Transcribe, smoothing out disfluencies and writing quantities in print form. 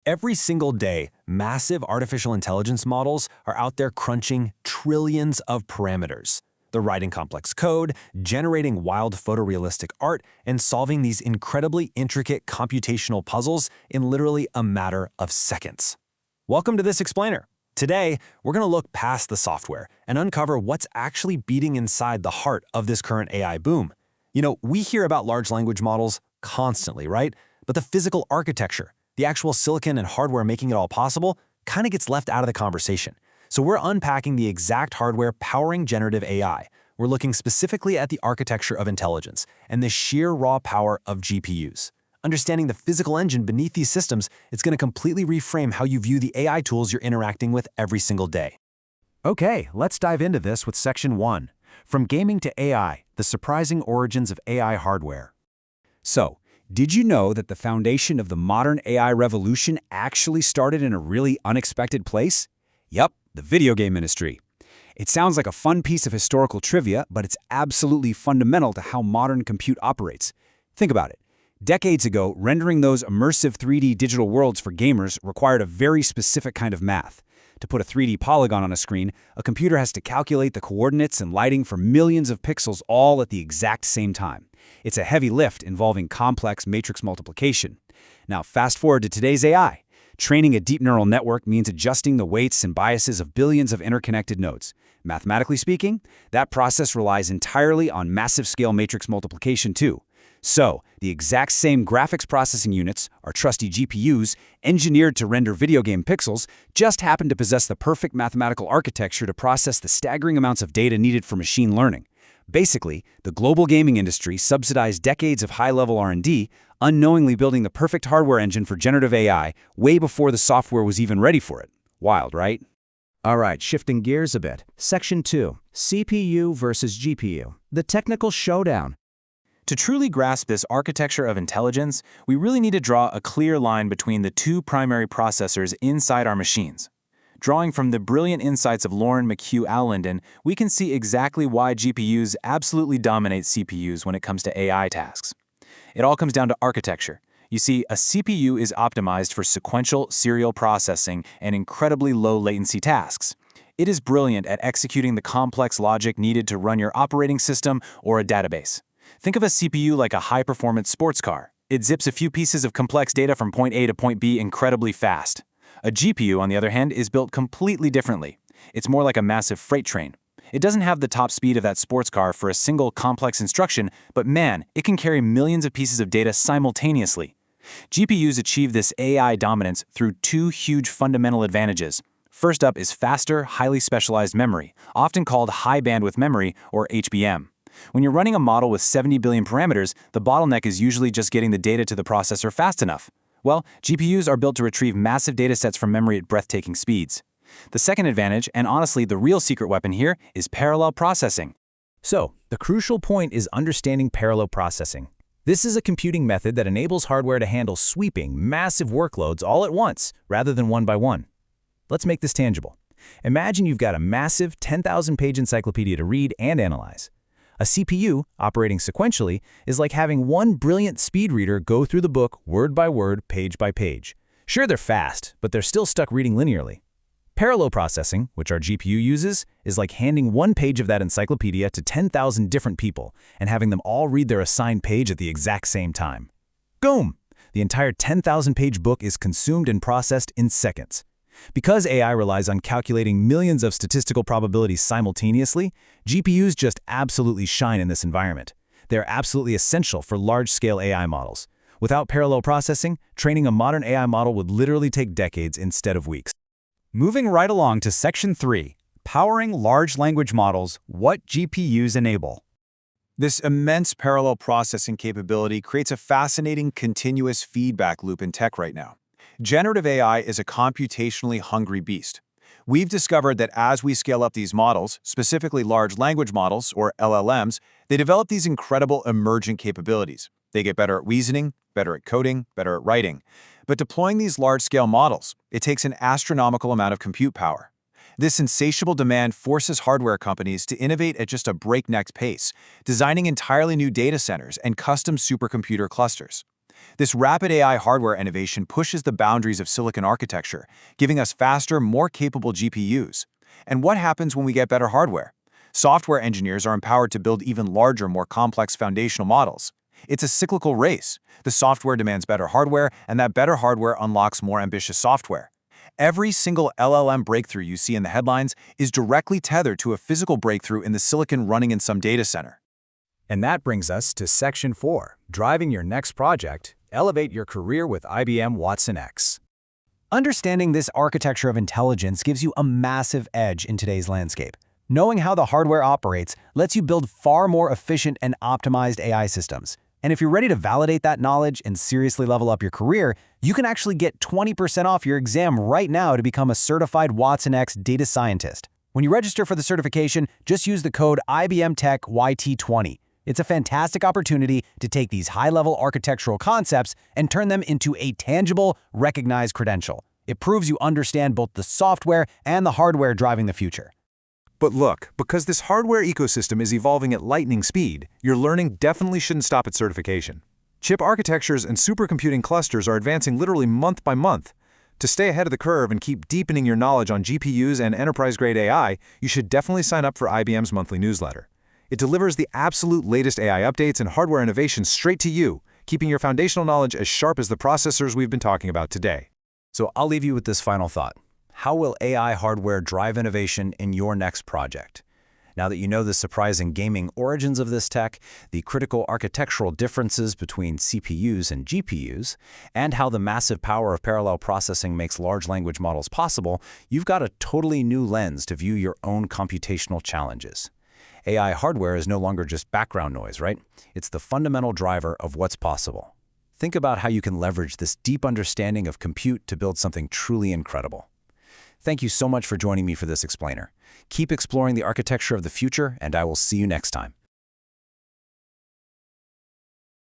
Every single day, massive artificial intelligence models are out there crunching trillions of parameters. They're writing complex code, generating wild photorealistic art, and solving these incredibly intricate computational puzzles in literally a matter of seconds. Welcome to This Explainer. Today, we're going to look past the software and uncover what's actually beating inside the heart of this current AI boom. We hear about large language models constantly, right? But the physical architecture, the actual silicon and hardware making it all possible, kind of gets left out of the conversation. So we're unpacking the exact hardware powering generative AI. We're looking specifically at the architecture of intelligence and the sheer raw power of GPUs. Understanding the physical engine beneath these systems, it's going to completely reframe how you view the AI tools you're interacting with every single day. Okay, let's dive into this with Section 1. From Gaming to AI, the surprising origins of AI hardware. So, did you know that the foundation of the modern AI revolution actually started in a really unexpected place? Yup, the video game industry. It sounds like a fun piece of historical trivia, but it's absolutely fundamental to how modern compute operates. Think about it. Decades ago, rendering those immersive 3D digital worlds for gamers required a very specific kind of math. To put a 3D polygon on a screen, a computer has to calculate the coordinates and lighting for millions of pixels all at the exact same time. It's a heavy lift involving complex matrix multiplication. Now, fast forward to today's AI. Training a deep neural network means adjusting the weights and biases of billions of interconnected nodes. Mathematically speaking, that process relies entirely on massive-scale matrix multiplication too. So, the exact same graphics processing units, our trusty GPUs, engineered to render video game pixels, just happen to possess the perfect mathematical architecture to process the staggering amounts of data needed for machine learning. Basically, the global gaming industry subsidized decades of high-level R&D, unknowingly building the perfect hardware engine for generative AI way before the software was even ready for it. Wild, right? All right, shifting gears a bit. Section 2, CPU versus GPU, the technical showdown. To truly grasp this architecture of intelligence, we really need to draw a clear line between the two primary processors inside our machines. Drawing from the brilliant insights of Lauren McHugh-Allenden, we can see exactly why GPUs absolutely dominate CPUs when it comes to AI tasks. It all comes down to architecture. You see, a CPU is optimized for sequential serial processing and incredibly low latency tasks. It is brilliant at executing the complex logic needed to run your operating system or a database. Think of a CPU like a high-performance sports car. It zips a few pieces of complex data from point A to point B incredibly fast. A GPU, on the other hand, is built completely differently. It's more like a massive freight train. It doesn't have the top speed of that sports car for a single complex instruction, but man, it can carry millions of pieces of data simultaneously. GPUs achieve this AI dominance through two huge fundamental advantages. First up is faster, highly specialized memory, often called high bandwidth memory, or HBM. When you're running a model with 70 billion parameters, the bottleneck is usually just getting the data to the processor fast enough. Well, GPUs are built to retrieve massive datasets from memory at breathtaking speeds. The second advantage, and honestly the real secret weapon here, is parallel processing. So, the crucial point is understanding parallel processing. This is a computing method that enables hardware to handle sweeping, massive workloads all at once, rather than one by one. Let's make this tangible. Imagine you've got a massive 10,000-page encyclopedia to read and analyze. A CPU, operating sequentially, is like having one brilliant speed reader go through the book word by word, page by page. Sure, they're fast, but they're still stuck reading linearly. Parallel processing, which our GPU uses, is like handing one page of that encyclopedia to 10,000 different people and having them all read their assigned page at the exact same time. Boom! The entire 10,000-page book is consumed and processed in seconds. Because AI relies on calculating millions of statistical probabilities simultaneously, GPUs just absolutely shine in this environment. They're absolutely essential for large-scale AI models. Without parallel processing, training a modern AI model would literally take decades instead of weeks. Moving right along to Section 3, powering large language models, what GPUs enable. This immense parallel processing capability creates a fascinating continuous feedback loop in tech right now. Generative AI is a computationally hungry beast. We've discovered that as we scale up these models, specifically large language models, or LLMs, they develop these incredible emergent capabilities. They get better at reasoning, better at coding, better at writing. But deploying these large-scale models, it takes an astronomical amount of compute power. This insatiable demand forces hardware companies to innovate at just a breakneck pace, designing entirely new data centers and custom supercomputer clusters. This rapid AI hardware innovation pushes the boundaries of silicon architecture, giving us faster, more capable GPUs. And what happens when we get better hardware? Software engineers are empowered to build even larger, more complex foundational models. It's a cyclical race. The software demands better hardware, and that better hardware unlocks more ambitious software. Every single LLM breakthrough you see in the headlines is directly tethered to a physical breakthrough in the silicon running in some data center. And that brings us to Section 4, driving your next project, elevate your career with IBM Watson X. Understanding this architecture of intelligence gives you a massive edge in today's landscape. Knowing how the hardware operates lets you build far more efficient and optimized AI systems. And if you're ready to validate that knowledge and seriously level up your career, you can actually get 20% off your exam right now to become a certified Watson X data scientist. When you register for the certification, just use the code IBMTechYT20. It's a fantastic opportunity to take these high-level architectural concepts and turn them into a tangible, recognized credential. It proves you understand both the software and the hardware driving the future. But look, because this hardware ecosystem is evolving at lightning speed, your learning definitely shouldn't stop at certification. Chip architectures and supercomputing clusters are advancing literally month by month. To stay ahead of the curve and keep deepening your knowledge on GPUs and enterprise-grade AI, you should definitely sign up for IBM's monthly newsletter. It delivers the absolute latest AI updates and hardware innovations straight to you, keeping your foundational knowledge as sharp as the processors we've been talking about today. So I'll leave you with this final thought. How will AI hardware drive innovation in your next project? Now that you know the surprising gaming origins of this tech, the critical architectural differences between CPUs and GPUs, and how the massive power of parallel processing makes large language models possible, you've got a totally new lens to view your own computational challenges. AI hardware is no longer just background noise, right? It's the fundamental driver of what's possible. Think about how you can leverage this deep understanding of compute to build something truly incredible. Thank you so much for joining me for this explainer. Keep exploring the architecture of the future, and I will see you next time.